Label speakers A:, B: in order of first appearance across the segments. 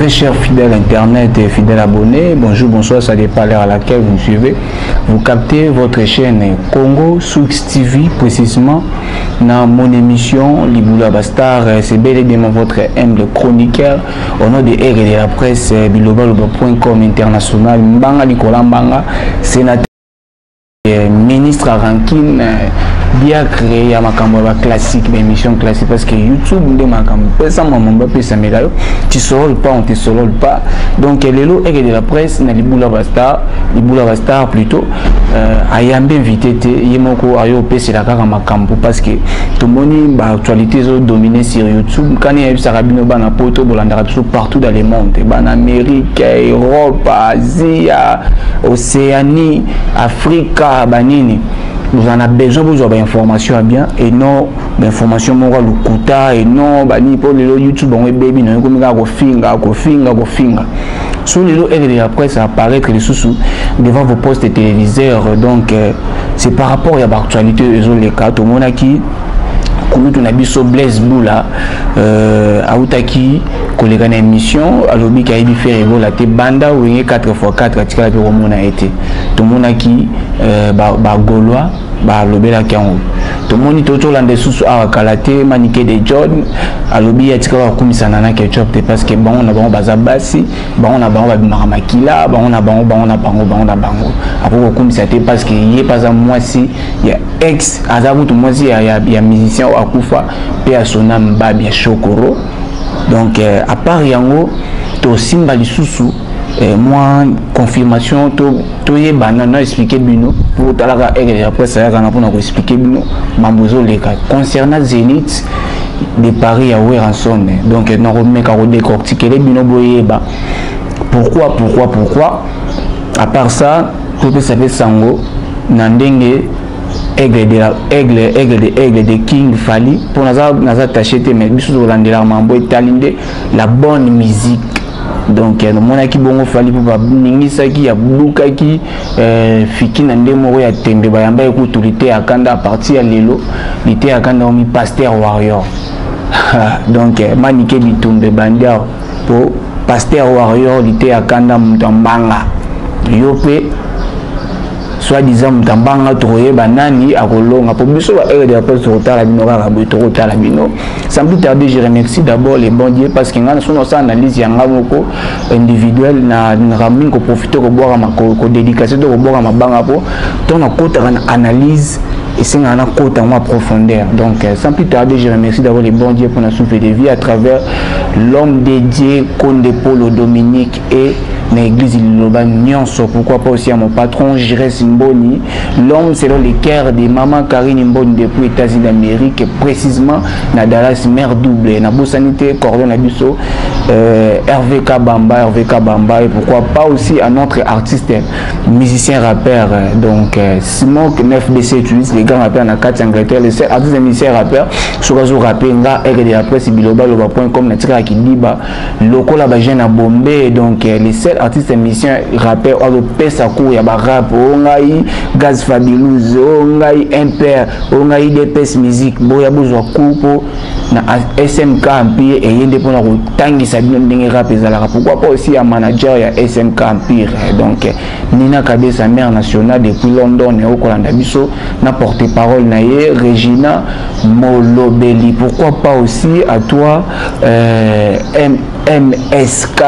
A: Très chers fidèles internet et fidèles abonnés, bonjour, bonsoir, ça dépend à l'heure à laquelle vous me suivez. Vous captez votre chaîne Congo Source TV, précisément dans mon émission Liboula Bastar. C'est bel et bien votre humble chroniqueur au nom de R et de la presse bilobaloba.com international. Mbanga Nicolas Mbanga, sénateur et ministre à Rankine. Bien créé à ma caméra classique, mes émissions classiques parce que YouTube de ma caméra, ça m'a pas ça me tu sors pas, on te sort pas. Donc les lots et de la presse, na Liboula Bastar plutôt, ayant bien invité, yemoko ayo c'est la carte ma campo parce que tout le monde bah actualité zo dominé sur YouTube. Quand il y a eu Sarabino bana poto bolanda partout dans le monde, en Amérique, Europe, Asie, Océanie, Afrique, banini. Vous en avez besoin pour avoir information à bien et non l'information morale le kuta et non bani pour le YouTube on est baby non comme go finga sur les lots et de la presse ça apparaît les sous devant vos postes téléviseurs donc c'est par rapport à l'actualité les cas tout le monde qui comme on a vu sur Blaise Boula Aoutaki collègue en émission alobi qui a été fait la te banda ou 4x4 atika ko mona été tout le monde qui ba gaulois ba lobela kango tout le monde tout lande sous a kalate manique de John alobi atika ko kumisana na ketchup parce que bon on a bon bazabasi bon on a bon ba makila bon on a bon après ko kumisate parce que y est pas à moi si il y a ex azabu tout moi si il y a musicien akufa pe asona mbabi ya Chokoro. Donc à part yango to simba lisusu moi confirmation to ye banana expliquer bino pour talaka et après ça ya kana pour expliquer bino mambozo leka concernant Zénith de Paris à Weranson. Donc non remet ka décortiquer les bino boyeba pourquoi à part ça to peut savoir sango nandenge aigle de King Fali pour nous attacher mais bisous la mambo italinde la bonne musique donc mon aki bongo Fali pour ningisa ki ya buka ki fiki na ndemo ya tembe ba yamba autorité akanda à partir ya lelo lité akanda mi pasteur warrior donc manique bitumbe bandia pour pasteur warrior lité akanda mutambanga yope soi-disant mutambanga troye banani akolonga pour biso ba de la presse rotala bino ka boto rotala bino sans plus tarder je remercie d'abord les bons dieux parce que ngana sono sa analyse yanga moko individuel na ramin ko profiter ko boire ma ko dédicacer ko boire ma banga po ton kota analyse et c'est un côté en profondeur. Donc sans plus tarder je remercie d'abord les bons dieux pour nous souffler des vies à travers l'homme dédié Conde Polo Dominique et l'église Liloba Nyonso. Pourquoi pas aussi à mon patron Jires Mboni, l'homme selon les cœurs de maman Karine Mboni depuis les États-Unis d'Amérique, précisément na Dallas mère double na Bosanité Cordon Abusso RVK Bamba et pourquoi pas aussi à notre artiste musicien rappeur donc Simon 9DC les grands rappeurs na 4 Angleterre les artistes musiciens rappeurs sur réseau rappeur nga et de la presse bilobaloba.com na tika ki diba lokola ba jeune à Bombay donc les 7 artistes musiciens rappeurs au pesa ko ya ba rap ongai Gaz Fabulous ongai Imper ongai DPS musique boya bozwa coupo na SMK Empire et yende pour na tangisa bino ndenge rap ezalaka pourquoi pas aussi un manager ya SMK Empire donc Nina Kabe sa mère nationale depuis London et au Kolanda biso na porte-parole na ye Regina Molobeli pourquoi pas aussi à toi MSK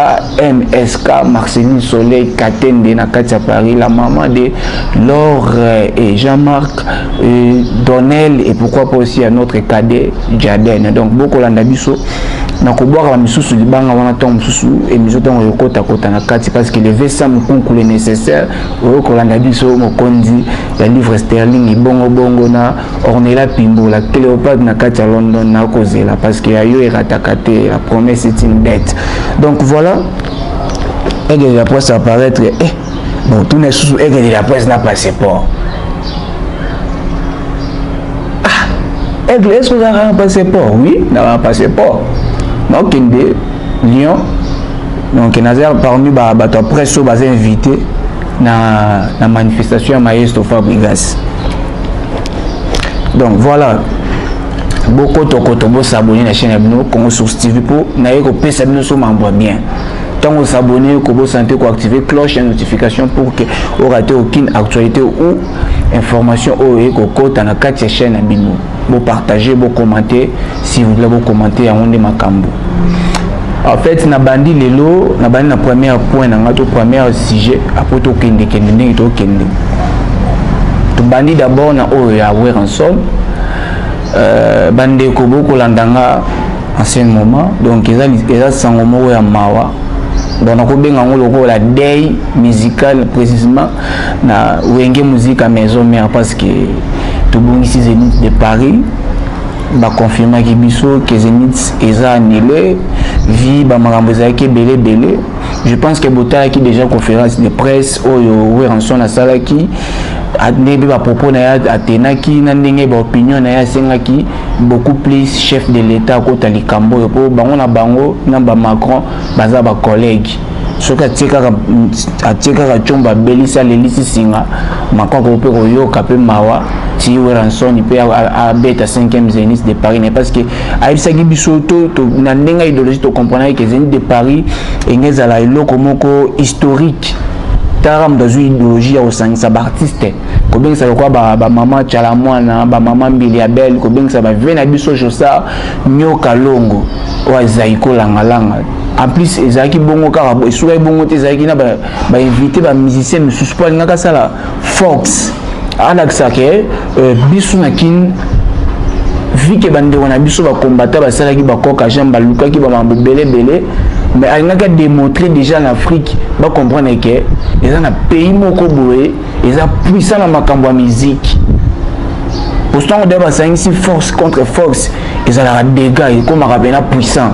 A: Marceline Soleil Katende na Katia Paris la maman de Laure et Jean-Marc Donnel et pourquoi pas aussi à notre cadet Jaden donc beaucoup landa biso na ko boire la misusu libanga wana tom misusu et misoto ngo kota na kati parce que le vesa mukunku le nécessaire o ko landa biso mo kondi la livre sterling bongo na Ornella Pimbo la Cléopâtre na kati à London na kozela parce que ayo eratakate la promesse est une dette donc voilà et de la presse apparaître bon tout n'est sous et de la presse n'a pas passeport est-ce que vous avez un passeport? Oui, nous avons un passeport. Donc, Lyon, donc Nazar parmi les presse invité dans la manifestation à Maestro Fabregas. Donc voilà, beaucoup de s'abonner à la chaîne Congo Source TV pour que nous puissions bien. Tant que s'abonner, que vous sentez qu'on activer cloche et notification pour que vous ratez aucune actualité ou information au côté dans la 4 chaîne à Bino. Vous partagez, vous commentez, si vous voulez vous commenter à Onde Makambo. En fait, na bandi lelo, na bandi na premier point, na ngato premier sujet, après tout kende kende to kende. To bandi d'abord na oya Weranson, bandi ko boko landanga en ce moment, donc ils a sangomo ya mawa. Donc on a un la day musical précisément na wenge musique à maison mère parce que tout bon ici Zénith de Paris ba confirmer que biso que Zénith est annulé vie ba maramboza qui belé belé. Je pense que Bota qui déjà conférence de presse au Weranson na sala qui a ba propos na atena qui na ndenge ba opinion na ya senga qui beaucoup plus chef de l'état ko talikambo po bango na bango na ba Macron baza ba collègue soka tika chomba belisa lelisi singa Macron ko pe ko yoka pe mawa ti Weranson il peut à beta 5e Zénith de Paris parce que a bisaki bisoto to na ndenga idéologie to comprendre que Zénith de Paris engeza la eloko moko historique taram dans une idéologie au sang sa artiste ko bien ça quoi ba maman Chalamwana ba maman Biliabel ko bien ça ba vena biso josa nyoka longo wa zaiko langa en plus ezaki bongo kaka esuka bongo te ezaki na ba invité ba musicien mais sous pas ngaka sala Fox anaxa ke biso na kin vu que bande wana biso ba combattre ba sala ki ba koka jamba luka ki ba mambo belé mais il a démontré déjà en Afrique va comprendre que ils ont un pays moko boé ils ont puissant dans makambo ya musique pourtant on débat ça ici force contre force ils ont la dégâts comme rapena puissant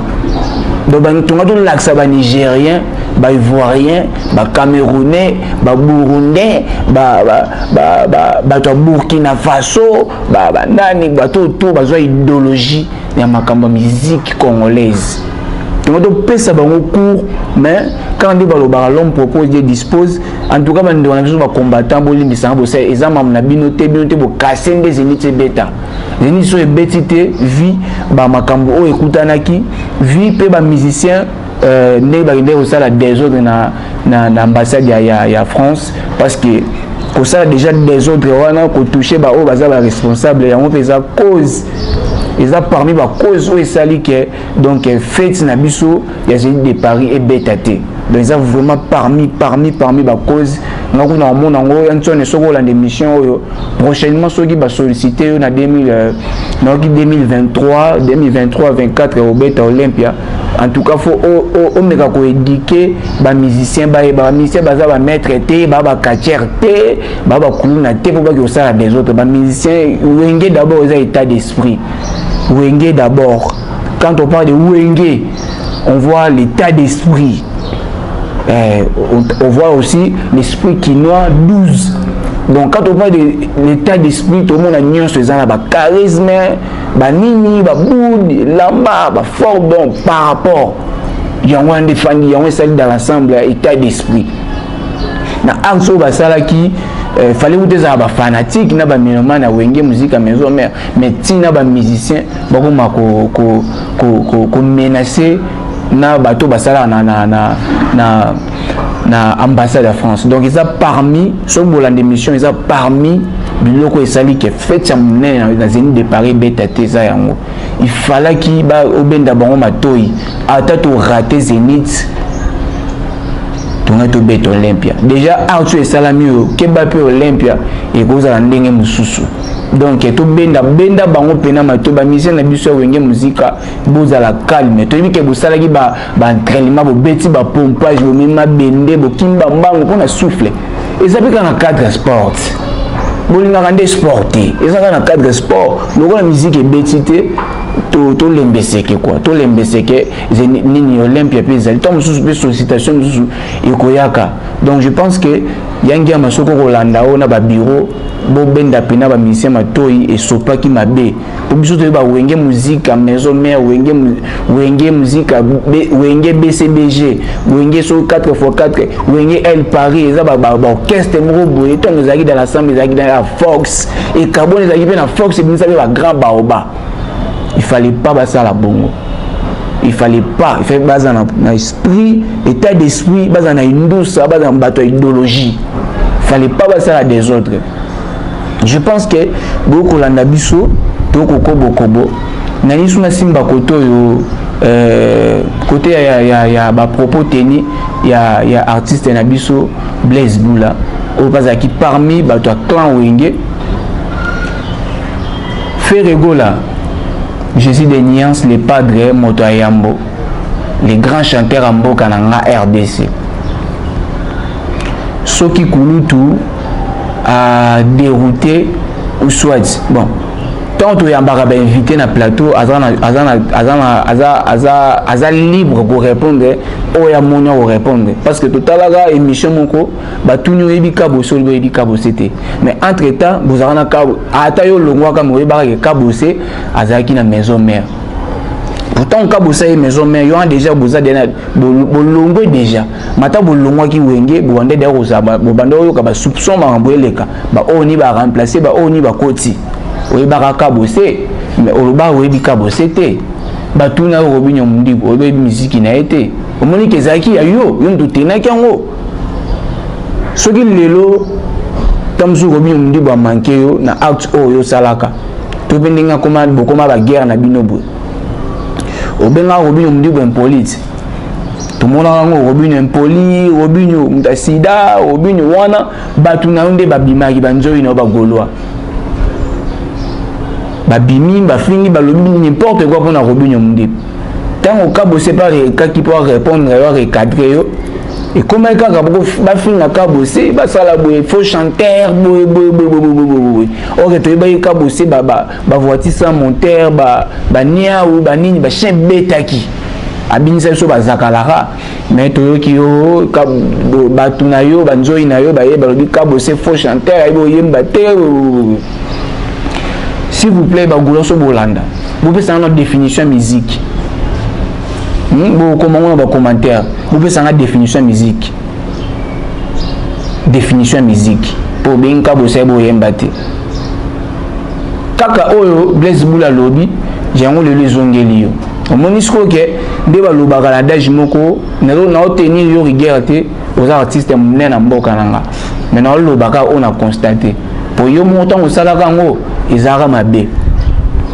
A: donc on a tout l'axe ba nigérien ba ivoirien ba camerounais ba burundais ba Burkina Faso ba nani ba tout ba zo idéologie ya makambo musique congolaise. Donc on peut ça au cours mais quand l'homme propose et dispose en tout cas on a combattant bolimbi ça ils ont même na binoté pour casser des Zénith bêta Zénith so betité vie ba makambo o ekutanaki vie pe ba musicien ne ba inde au sala désordre na ambassade ya France parce que ko ça déjà désordre wana ko toucher ba o baza ba responsable ya on fait ça cause. Ils ont parmi les causes où ils salient que donc fête nabiso il y a de Paris et bétaté donc ils ont vraiment parmi les causes nous avons monde en gros un son sur la démission prochainement ceux qui va solliciter en 2023 24 au Beta Olympia en tout cas faut on me ko éduquer ba musicien ba baza ba maître té ba katier té ba kuluna té pour pas que ça des autres ba musicien wenge d'abord ils ont état d'esprit. Wenge d'abord. Quand on parle de Wenge, on voit l'état d'esprit. On voit aussi l'esprit quinois 12. Donc quand on parle de l'état d'esprit, tout le monde a nié ce genre de charisme, nini, boud, lamba, fort bon par rapport. Il y a un défendu, il y a un salut dans l'ensemble, état d'esprit. Na anso basala qui fallait vous dire ba fanatique na ba mélomane na wenge musique à maison mère mais tina ba musicien bako mako ko menacer na bato basala na ambassade de France donc ils a parmi sur bolan d'émission ils a parmi biloko esali que fait chamné dans Zénith de Paris betaté ça yango il fallait qui ba obenda bango matoi ata to rater Zénith to bet Olympia déjà Arthur et Salami Kebape Olympia et cause à ndenge mususu donc to benda bango pena mato ba mission na biso wenge musica boza la calme to yiki bosala ki ba entraînement bo beti ba pompage bo mema bende bo kimba mbango pona souffle et ça peut dans cadre sport bolinga kande sporté et ça dans cadre sport le la musique est betité to lembeseke quoi to lembeseke nini Olympia pe zali to mususu pe sollicitation mususu ekoyaka donc je pense que yangi ya masoko kolanda ona ba bureau bo benda pena ba musicien matoi et sopa ki mabe po biso to ba wenge musique à maison mère wenge musique wenge BCBG wenge so 4x4 wenge El Paris za ba orchestre moko boye to ngezaki dans l'ensemble ezaki dans la Fox et Carbone ezaki pe na Fox et binisa ba grand baoba. Il fallait pas passer à la bongo. il fallait pas, il fallait baser dans esprit, état d'esprit, baser dans une douce, baser dans bateau idéologie. Il fallait pas baser à des autres. Je pense que beaucoup l'andabiso, beaucoup kobo, nani suna simba koto yo côté il y a propos tenus, il y a artiste nabiso Blaise Boula au pas qui parmi bateau clan Wenge Ferrego là. Jésus des Nuances, les padres Moto Ayambo, les grands chanteurs en Bokananga RDC. Soki Kouloutou a dérouté ou soit bon. Tant que Yambara va invité dans le plateau, Aza libre pour répondre, ou Yamonia pour répondre. Parce que tout à l'heure, émission Moko, Batunyo Ebi Kabo, Solbo Ebi Kabo, c'était. Mais entre temps, vous avez un Kabo, Atayo Longwa Kamo Eba Kabo, c'est Azaki na maison mère. Pourtant, Kabo, c'est maison mère, il y a déjà Boza Bolongo déjà. Mata Bolongo qui Wenge, Bouande de Rosa, Bobando Kaba soupçon, Maramboueleka, Oni va remplacer, Oni va Koti. Oeba kabosé mais oloba oebi kabosé te batuna robinyo mundibo oebi musique na été omoni kezaki ya yo ndo tenaki yango soki lelo tamzu robinyo mundibo amanke yo na act yo salaka to bendenga koma bokoma ba guerre na binobo obenga robinyo mundibo impolite to mona yango robinyo impoli robinyo mutasida robinyo wana batuna nde babimaki banjoyi na bagolwa babimi bafingi balobi n'importe quoi pour na robinyo mundibo tant au cas bossé par qui peut répondre et recadrer yo et comment kaka bafinga ka bossé ba sala boy faux chanteur boy ok to ba ka bossé ba voiture sans monteur ba nia ou ba nini ba chien betaki abinisa so ba zakalara mais to ki yo ka batuna yo banzoi na yo ba lobi ka bossé faux chanteur ay bo yemba te. S'il vous plaît, Bagouloso Bolanda, vous pouvez savoir notre définition musique. Comment on va commentaire? Vous pouvez savoir notre définition musique. Définition musique. Pour bien Kabosé Boyembate. Kaka Oyo, Blaise Boula Lobby, j'ai un le zongelio. Au monisco que, de Balobara Dajimoko, n'a obtenu yo rigerte aux artistes mnen Mbokananga. Maintenant, le Baka, on a constaté. Pour yo montant au Salagango, ils ont mabé.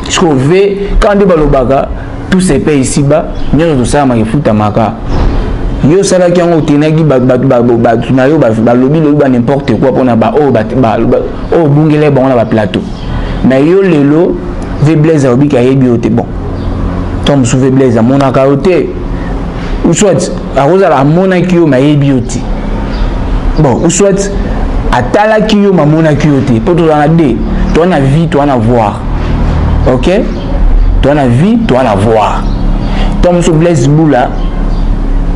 A: Ce qu'on veut, quand on dit tous ces pays ici-bas, nous avons ça à foutre à Maka. Yo salaki yango tenaki tunayo balobi n'importe quoi pour na oh bungele bon na ba plateau. Mais yo lelo ve Blaise obi ka yebi ote bon. Tom souve Blaise mona ka ote. Ou soit a rosa la mona ki yo ma yebi ote. Bon, ou soit atala ki yo ma mona ki ote. Pour tout en deux. Toi na vie, toi na voir. OK? Toi na vie, toi na voir. Tom souve Blaise Boula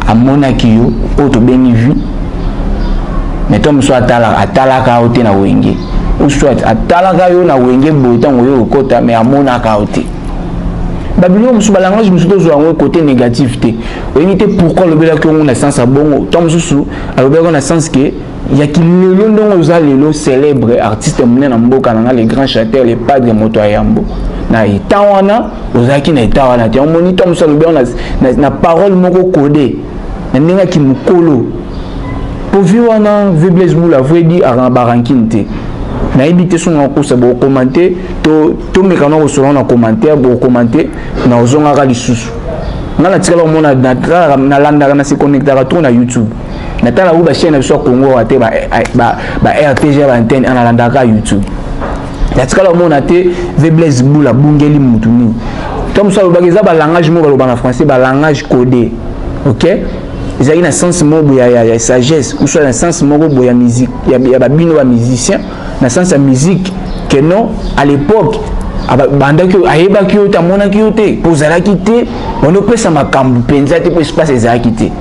A: à Monakio, auto béni vu, mais tom soit atalaka ote na wenge, ou soit atalaka yo na wenge boitan yo kota mais à Monaka ote. Babylone musu balangage musu to zo côté négatif te. Onité pourquoi le bela que on a sens à bon, tom susu, alors on a sens que il y a qui le long aux allelo célèbre artiste mnen na mboka na les grands chanteurs les padres Moto Ayambo. Na itawana ozaki na itawana te on monitor musu le na parole moko codé. Nenga ki mukolo pour vivre wana Blaise Boula vrai dit à barankinte na ebité son ko sa bo commenter to mekana ko so na commentaire bo commenter na ozonga ka lisusu na la tikala mona na landa na se connecter to na YouTube na tala u ba chaîne so Congo wa te ba RTG ba antenne na landa ka YouTube na tikala mona te Blaise Boula bungeli mutuni comme ça ba za ba langage mo ba français ba langage codé. OK? Ils ont un sens mot de sagesse, ou soit un sens mot de musique. Il y a des musiciens, dans le sens de musique, que non, à l'époque, on ne peut pas penser que ça se quitter.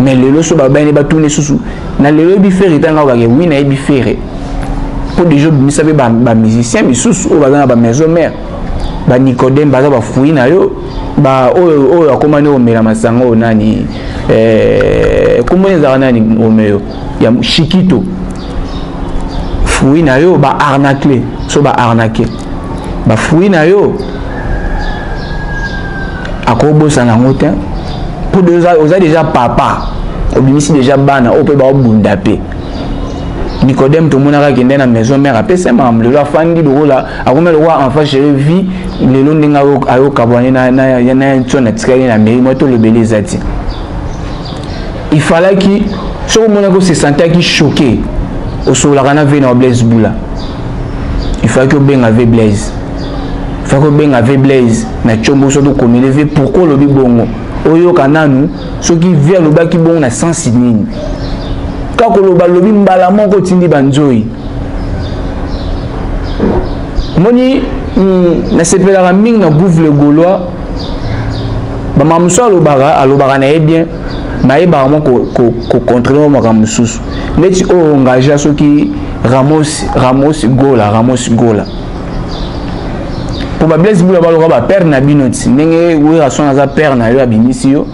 A: Mais le lot sur la bain est tourné sous. Dans le lot biféré, oui, na biféré. Pour des gens, vous savez, les musiciens, mais sous, on va dans la maison mère. Ba Nicodème baza ba fouyi na yo ba oyo akomani o mela masango nani comment ezaka nani o meyo ya Chikito fouyi na yo ba arnaquer so ba arnaquer ba fouyi na yo akobosa na ngote pour oza déjà papa obimisi déjà bana ope ba obunda pe Nicodème tout le monde a regardé la maison mère après c'est mam le afandi le là akome le roi enfant chéri vie le long ndinga ayo kabwane na tsona tsikali na mairie moto le belezati il fallait que ce monde se sentait qui choqué au sol la rana vena Blaise Boula il fallait que ben avait Blaise il fallait que ben avait Blaise na chombo so to komilever pourquoi le bibongo oyo kananu ce qui vient le baki bon na sens nini kako loba lobi mbala moko tindi banzoi moni na sepela mingi na bouffe le gaulois ba mamuso alobaka na bien mais ba mo ko contrôler mo kamususu neti o engagé soki Ramos Gola pour ba Blaise Boula ba père na binoti ndenge we rason za père na yo abimisi yo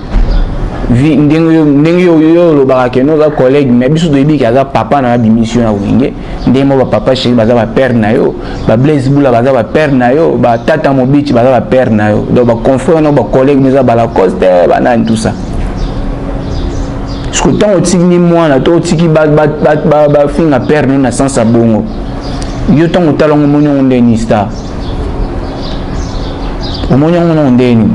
A: vi ndenge yo lo barake no za collègue mais biso doyebi ka za papa na bimission na wenge ndenge mo ba papa chéri baza ba père na yo ba Blaise Boula baza ba père na yo ba tata mobichi baza ba père na yo donc ba confrère no ba collègue nous za ba la coste ba tout ça ce que tant au tiki moi na to tiki ba finga père na sans bongo yo tant au talon monyo ndeni star au monyo ndeni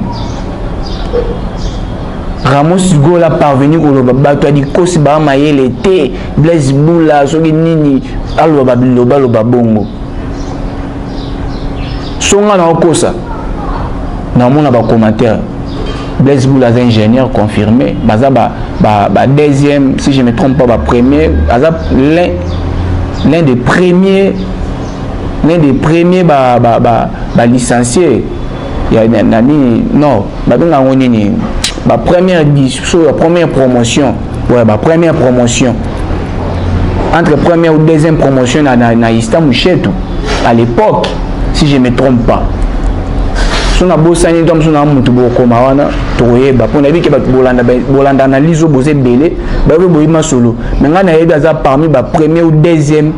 A: Ramos Gola parvenu au bato di kosi ba mayele te Blaise Boula soki nini alo ba bongo songa na okosa na mona ba commentaire Blaise Boula est ingénieur confirmé baza ba deuxième si je me trompe pas ba premier baza l'un des premiers ba licencié il y a nani non ba benga ngonini ma première promotion ouais ma première promotion entre première ou deuxième promotion na Istanbul Chetou à l'époque si je me trompe pas son abosani donc son amutu bokoma wana toyeba pona bi ke ba bolanda analyse bozé belé ba boyima solo mais ngana yeba za parmi ba première ou deuxième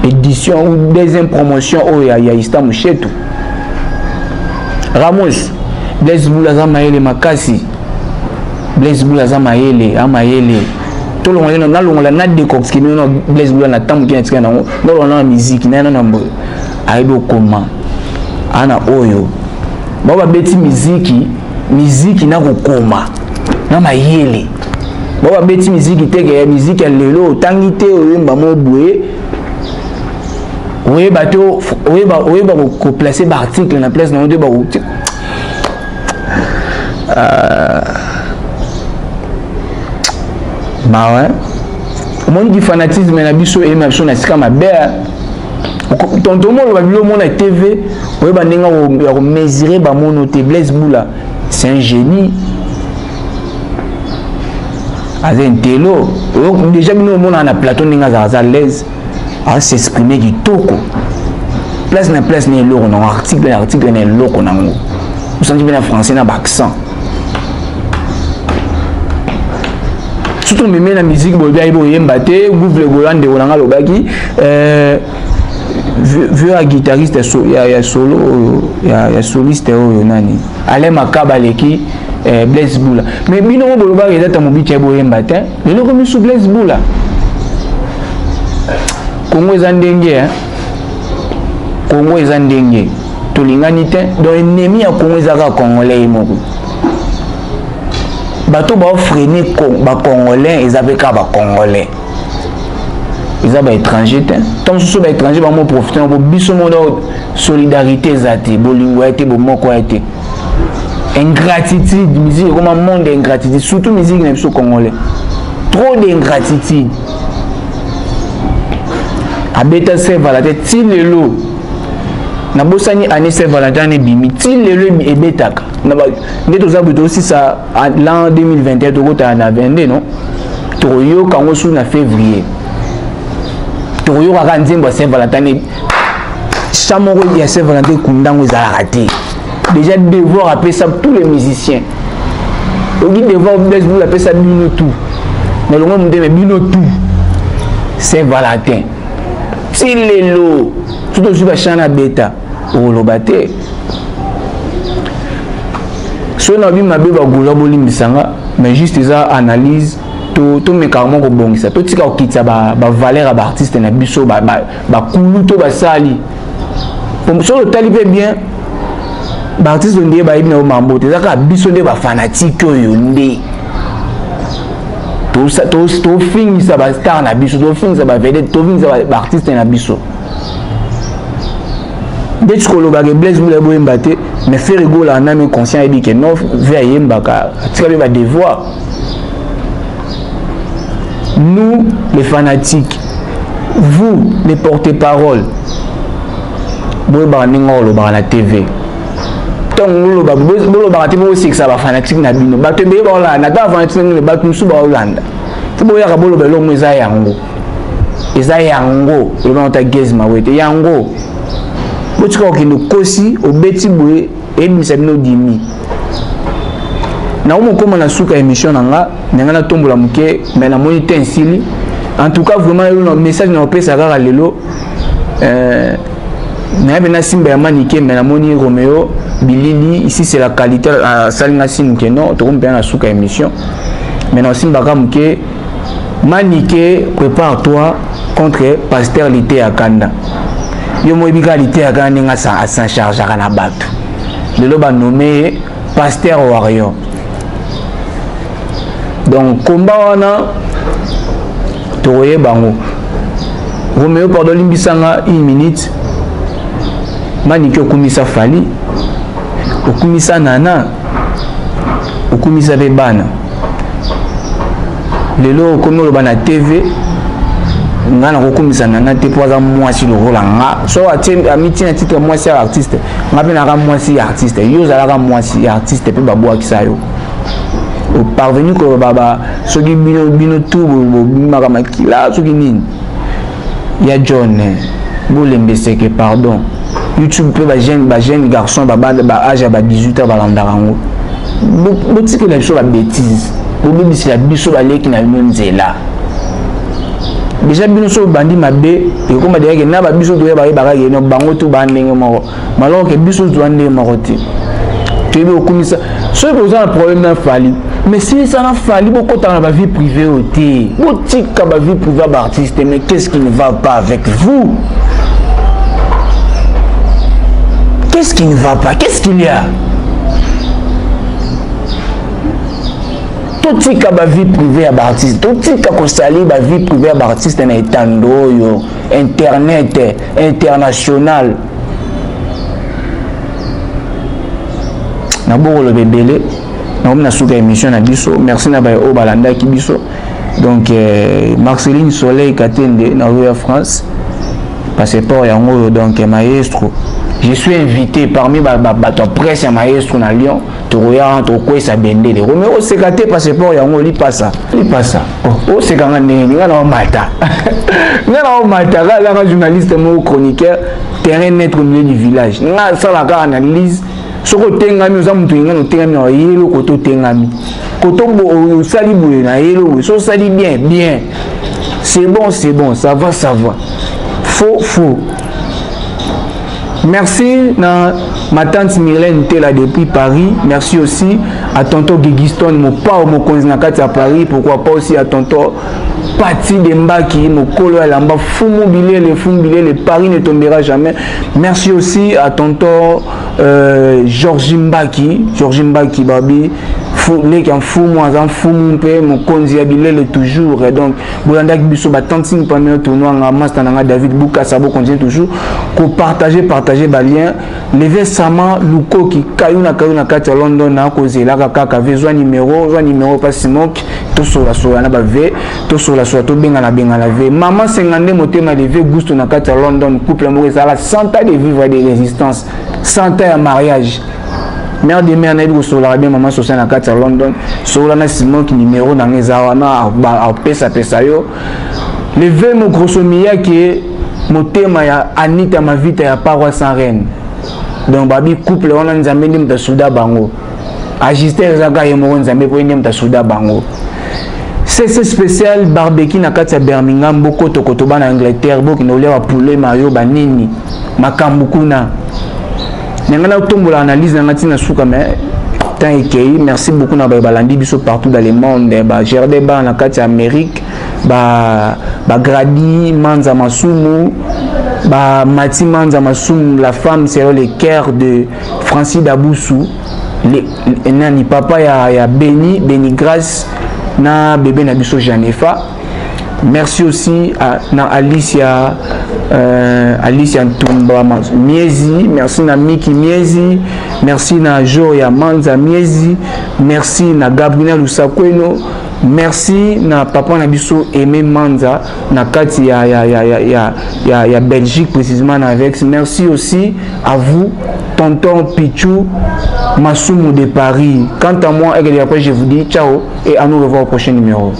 A: édition ou deuxième promotion au ya Istanbul Chetou Ramos Blaise Boula za maele makasi Blaise Boula za maele tout le monde na longola na décox ki no Blaise Boula na tamu ki na tika na no na musique na mbo aibo koma ana oyo baba beti musique na kokoma na mayele baba beti musique teke ya musique lelo tangite oyemba mobwe oyeba ko placer ba article na place na onde ba ouais au monde du fanatisme na biso et même na sika mabea tonton mo ba bilo mo na TV ouais ba ndinga ko mesurer ba mono te Blaise Boula c'est un génie azen telo déjà bino mo na plateau ndinga za l'aise à s'exprimer du toko place ni loko na article ni loko na ngo vous sentez bien en français na accent surtout même la musique bolbia ibo yemba te Google Golande onanga lobaki vieux guitariste ya solo ya soliste oyo nani ale makaba leki Blaise Boula mais bino boloba ezata mobicha ibo yemba te lelo comme sous Blaise Boula Congo ezandenge Congo ezandenge tolingani te donc ennemi ya Congo ezaka congolais moko bato ba freiner ba congolais ils avaient ka ba congolais ils avaient étranger tant sous ba étranger ba mo profiter bo biso mo solidarité zati bolingo été bo moko été ingratitude musique comme un monde d'ingratitude surtout musique na biso congolais trop d'ingratitude abeta se valate ti lelo na bosani année Saint Valentin ne bimi ti lelo ebetaka na ba ndeto za buto aussi ça l'an 2021 to kota na 22 non to yo kango su na février to yo ka nzembo Saint Valentin chamoro ya Saint Valentin kundango za raté déjà devoir appeler ça tous les musiciens ogi devoir Blaise Boula appeler ça bino tout mais le monde me bino tout Saint Valentin ti lelo tout aussi va chana beta au lobate so na bi mabe ba gola bolimbisanga mais juste ça analyse to me carrément ko bongisa to tika okitsa ba valeur à ba artiste na biso ba kulu to ba sali pour so le talibé bien ba artiste ndé ba ibina o mambo te zaka biso ndé ba fanatique oyo ndé to finisa ba star na biso to finisa ba vedette to finisa ba artiste na biso dès que le bagage blesse vous les boyembaté mais faire rigoler en âme conscient et dit que non veille mbaka tu as devoir nous les fanatiques vous les porte-parole boy ba ningo lo ba na TV tant lo ba TV aussi que ça va fanatique na bino ba te be ba la na ta fanatique ne ba tout ba Hollande tu boya ka bolo belo mo za yango le ba ta gezma wete yango tu crois qu'il nous cosi au bêtis boué et nous sommes dimi. Na umu comme na suka émission nanga nanga tombo la muke mais na monité ainsi en tout cas vraiment le message na opé ça rara lelo na bena simba ya manike mais na moni Roméo Bilili ici c'est la qualité à salinga sin que non to bien na suka émission mais na simba ka muke manike prépare-toi contre pasteur Lité à Kanda. Yo mo ibikalité à gagner à s'en charger à la batte. Le loba nommé pasteur warrior. Donc combat wana toye bango. Roméo pardon limbisanga 1 minute. Maniki okumisa fali. Okumisa nana. Okumisa bebana. Lelo komo loba na TV. Ngana kokumisa nana te poza mwasi lo rolanga so atie amiti na titre mwasi artiste ngapi na mwasi artiste yo zalaka mwasi artiste pe babwa kisayo au parvenu ko baba soki bino tout bimaka makila soki nini ya John bolembe seke pardon YouTube pe ba jeune garçon ba âge ba 18 ans balanda rango botiki la biso ba bêtise bobisi la biso ba leki na nzela déjà bino so bandi mabe et comme dire que na ba biso doye ba no bango to ba ndenge moko malon que biso to ndenge moko te tu veux okumisa so vous avez un problème na fali mais si ça na fali beaucoup dans la vie privée oté botika ba vie privée ba artiste mais qu'est-ce qui ne va pas avec vous? Qu'est-ce qui ne va pas? Qu'est-ce qu'il y a? Tout tika ba vie privée à artiste, tout tika ko sali ba vie privée à artiste na etando yo internet international. Na boko le bébélé, na on a souka émission na biso, merci na ba o balanda ki biso. Donc Marceline Soleil Katende na Royal France. Passeport yango donc maestro. Je suis invité parmi la presse à maestro na Lyon. Tu regardes, tu vois ça bendé. Roméo c'est gâté passeport yango li pas ça. Oh c'est quand même nga na mata. Nga na mata là journaliste mo chroniqueur terrain net au milieu du village. Nga ça la analyse. Soko tengami oza mutu nga no tengami na yelo koto tengami. Koto bo sali boye na yelo so sali bien. C'est bon, ça va. Faux. Merci à ma tante Mylène Tela depuis Paris. Merci aussi à tonton Guigiston, mon pao, mon konzinakati à Paris. Pourquoi pas aussi à tonton Pati Dembaki, mon colo à l'amba. Fumu bilé, le Paris ne tombera jamais. Merci aussi à tonton Georges Mbaki, Babi. Les qui en fou moi en fou mon père mon conziabilé le toujours et donc bolanda ki biso ba tantine premier tournoi nga master nga David Bouka Sabo continue toujours ko partager ba lien lever sama luko ki kayuna kati à London na ko zela kaka besoin numéro pas simok to sur la na ba v to sur la to benga na v maman 52 motema lever gusto na kati à London couple amoureux ça la 100 ans de vivre des résistances 100 ans de mariage. Mère de mère naïve sur la bien maman sur na carte à London sur la Simon qui numéro dans les awana à pesa yo le ve mo grosso mia qui motema ya Anita ma vite ya paroisse sans reine donc babi couple on a nzambe ndim ta souda bango agister zaka ye mo nzambe po ndim ta souda bango c'est spécial barbecue na carte à Birmingham boko tokoto ba na Angleterre boko no lewa poulet mayo banini makambukuna. Nengana tombola analyse na tina suka mais Martin Ekei, merci beaucoup na balandi biso partout dans le monde, ba Gerdeba na kati Amérique, ba Gradi Manza Masumu, ba Mati Manza Masumu, la femme c'est le cœur de Francis Daboussou, nani papa ya Béni Grâce na bébé na biso Janefa. Merci aussi à Alicia Ntumba Miezi, merci na Miki Miezi, merci na Joya Manza Miezi, merci na Gabriel Lusakweno, merci na papa na biso Aimé Manza na kati ya Belgique précisément avec. Merci aussi à vous tonton Pichou Masumu de Paris. Quant à moi, après je vous dis ciao et à nous revoir au prochain numéro.